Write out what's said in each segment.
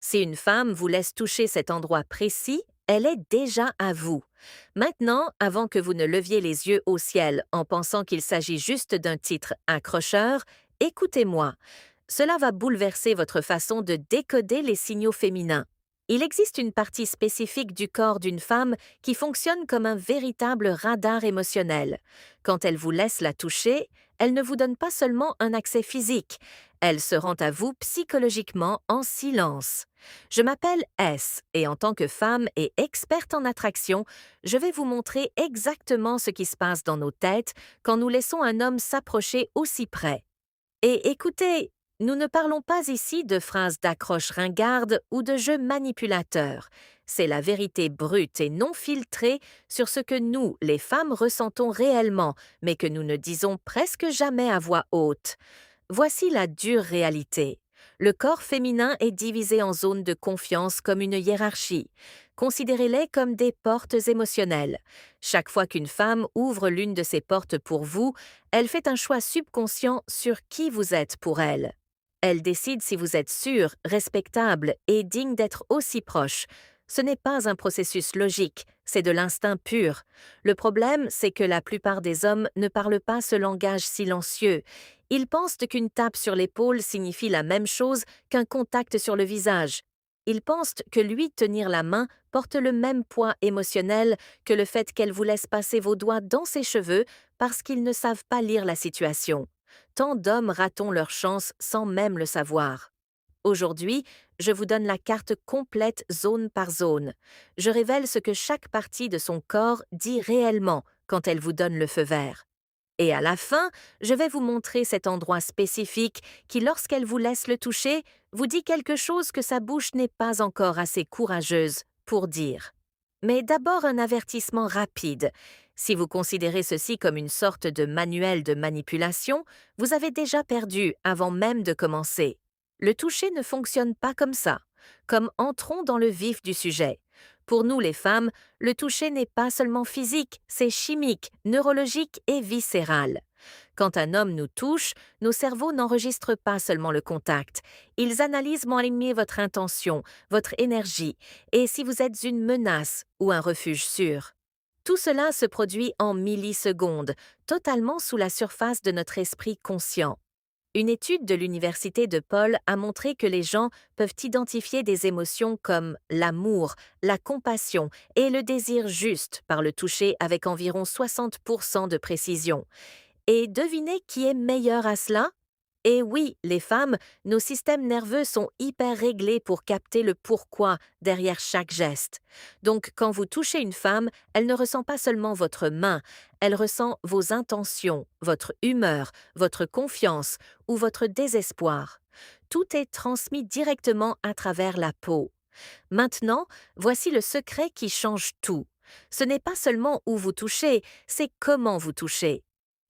Si une femme vous laisse toucher cet endroit précis, elle est déjà à vous. Maintenant, avant que vous ne leviez les yeux au ciel en pensant qu'il s'agit juste d'un titre accrocheur, écoutez-moi. Cela va bouleverser votre façon de décoder les signaux féminins. Il existe une partie spécifique du corps d'une femme qui fonctionne comme un véritable radar émotionnel. Quand elle vous laisse la toucher, elle ne vous donne pas seulement un accès physique, elle se rend à vous psychologiquement en silence. Je m'appelle S et en tant que femme et experte en attraction, je vais vous montrer exactement ce qui se passe dans nos têtes quand nous laissons un homme s'approcher aussi près. Et écoutez, nous ne parlons pas ici de phrases d'accroche ringarde ou de jeux manipulateurs. C'est la vérité brute et non filtrée sur ce que nous, les femmes, ressentons réellement, mais que nous ne disons presque jamais à voix haute. Voici la dure réalité. Le corps féminin est divisé en zones de confiance comme une hiérarchie. Considérez-les comme des portes émotionnelles. Chaque fois qu'une femme ouvre l'une de ces portes pour vous, elle fait un choix subconscient sur qui vous êtes pour elle. Elle décide si vous êtes sûr, respectable et digne d'être aussi proche. Ce n'est pas un processus logique, c'est de l'instinct pur. Le problème, c'est que la plupart des hommes ne parlent pas ce langage silencieux. Ils pensent qu'une tape sur l'épaule signifie la même chose qu'un contact sur le visage. Ils pensent que lui tenir la main porte le même poids émotionnel que le fait qu'elle vous laisse passer vos doigts dans ses cheveux parce qu'ils ne savent pas lire la situation. Tant d'hommes ratent leur chance sans même le savoir. Aujourd'hui, je vous donne la carte complète zone par zone. Je révèle ce que chaque partie de son corps dit réellement quand elle vous donne le feu vert. Et à la fin, je vais vous montrer cet endroit spécifique qui, lorsqu'elle vous laisse le toucher, vous dit quelque chose que sa bouche n'est pas encore assez courageuse pour dire. Mais d'abord un avertissement rapide. Si vous considérez ceci comme une sorte de manuel de manipulation, vous avez déjà perdu avant même de commencer. Le toucher ne fonctionne pas comme ça. Comme entrons dans le vif du sujet. Pour nous les femmes, le toucher n'est pas seulement physique, c'est chimique, neurologique et viscéral. Quand un homme nous touche, nos cerveaux n'enregistrent pas seulement le contact. Ils analysent moins votre intention, votre énergie, et si vous êtes une menace ou un refuge sûr. Tout cela se produit en millisecondes, totalement sous la surface de notre esprit conscient. Une étude de l'Université de Paul a montré que les gens peuvent identifier des émotions comme l'amour, la compassion et le désir juste par le toucher avec environ 60% de précision. Et devinez qui est meilleur à cela? Et oui, les femmes, nos systèmes nerveux sont hyper réglés pour capter le pourquoi derrière chaque geste. Donc, quand vous touchez une femme, elle ne ressent pas seulement votre main, elle ressent vos intentions, votre humeur, votre confiance ou votre désespoir. Tout est transmis directement à travers la peau. Maintenant, voici le secret qui change tout. Ce n'est pas seulement où vous touchez, c'est comment vous touchez.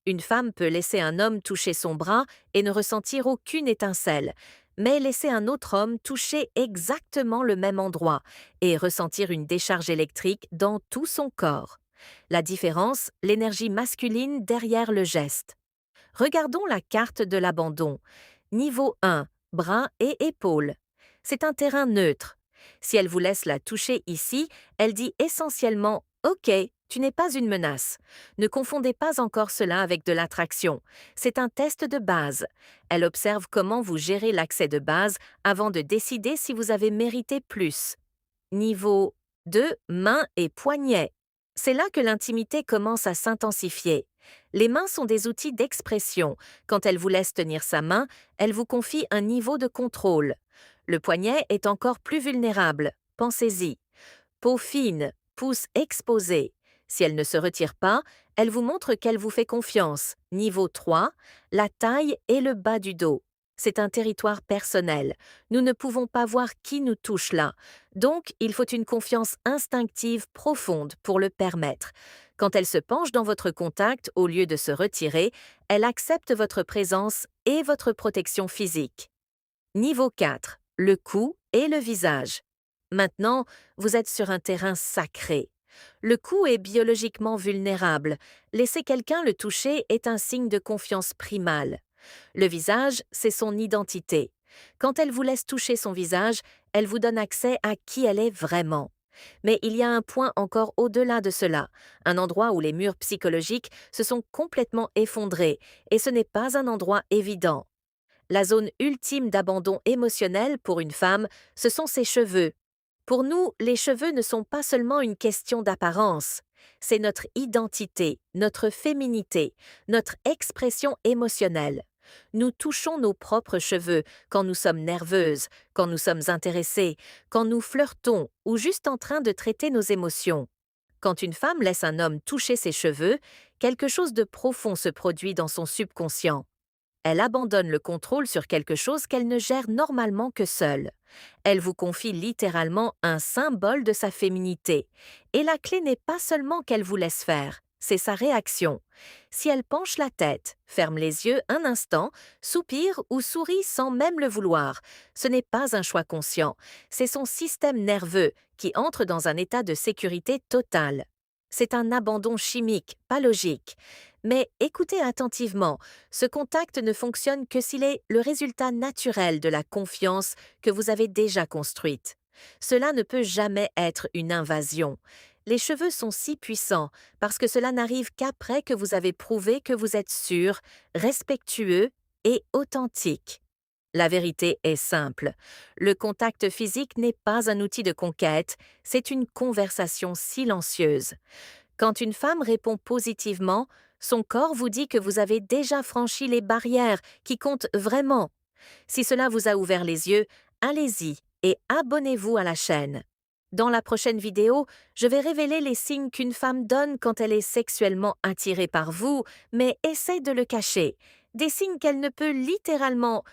Une femme peut laisser un homme toucher son bras et ne ressentir aucune étincelle, mais laisser un autre homme toucher exactement le même endroit et ressentir une décharge électrique dans tout son corps. La différence, l'énergie masculine derrière le geste. Regardons la carte de l'abandon. Niveau 1, bras et épaules. C'est un terrain neutre. Si elle vous laisse la toucher ici, elle dit essentiellement OK, tu n'es pas une menace. Ne confondez pas encore cela avec de l'attraction. C'est un test de base. Elle observe comment vous gérez l'accès de base avant de décider si vous avez mérité plus. Niveau 2, mains et poignets. C'est là que l'intimité commence à s'intensifier. Les mains sont des outils d'expression. Quand elle vous laisse tenir sa main, elle vous confie un niveau de contrôle. Le poignet est encore plus vulnérable. Pensez-y. Peau fine, pouce exposé. Si elle ne se retire pas, elle vous montre qu'elle vous fait confiance. Niveau 3, la taille et le bas du dos. C'est un territoire personnel. Nous ne pouvons pas voir qui nous touche là. Donc, il faut une confiance instinctive profonde pour le permettre. Quand elle se penche dans votre contact au lieu de se retirer, elle accepte votre présence et votre protection physique. Niveau 4, le cou et le visage. Maintenant, vous êtes sur un terrain sacré. Le cou est biologiquement vulnérable. Laisser quelqu'un le toucher est un signe de confiance primale. Le visage, c'est son identité. Quand elle vous laisse toucher son visage, Elle vous donne accès à qui elle est vraiment. Mais il y a un point encore au-delà de cela, un endroit où les murs psychologiques se sont complètement effondrés, et ce n'est pas un endroit évident. La zone ultime d'abandon émotionnel pour une femme, ce sont ses cheveux. Pour nous, les cheveux ne sont pas seulement une question d'apparence, c'est notre identité, notre féminité, notre expression émotionnelle. Nous touchons nos propres cheveux quand nous sommes nerveuses, quand nous sommes intéressées, quand nous flirtons ou juste en train de traiter nos émotions. Quand une femme laisse un homme toucher ses cheveux, quelque chose de profond se produit dans son subconscient. Elle abandonne le contrôle sur quelque chose qu'elle ne gère normalement que seule. Elle vous confie littéralement un symbole de sa féminité. Et la clé n'est pas seulement qu'elle vous laisse faire, c'est sa réaction. Si elle penche la tête, ferme les yeux un instant, soupire ou sourit sans même le vouloir, ce n'est pas un choix conscient, c'est son système nerveux qui entre dans un état de sécurité totale. C'est un abandon chimique, pas logique. Mais écoutez attentivement, ce contact ne fonctionne que s'il est le résultat naturel de la confiance que vous avez déjà construite. Cela ne peut jamais être une invasion. Les cheveux sont si puissants parce que cela n'arrive qu'après que vous avez prouvé que vous êtes sûr, respectueux et authentique. La vérité est simple. Le contact physique n'est pas un outil de conquête, c'est une conversation silencieuse. Quand une femme répond positivement, son corps vous dit que vous avez déjà franchi les barrières qui comptent vraiment. Si cela vous a ouvert les yeux, allez-y et abonnez-vous à la chaîne. Dans la prochaine vidéo, je vais révéler les signes qu'une femme donne quand elle est sexuellement attirée par vous, mais essaie de le cacher. Des signes qu'elle ne peut littéralement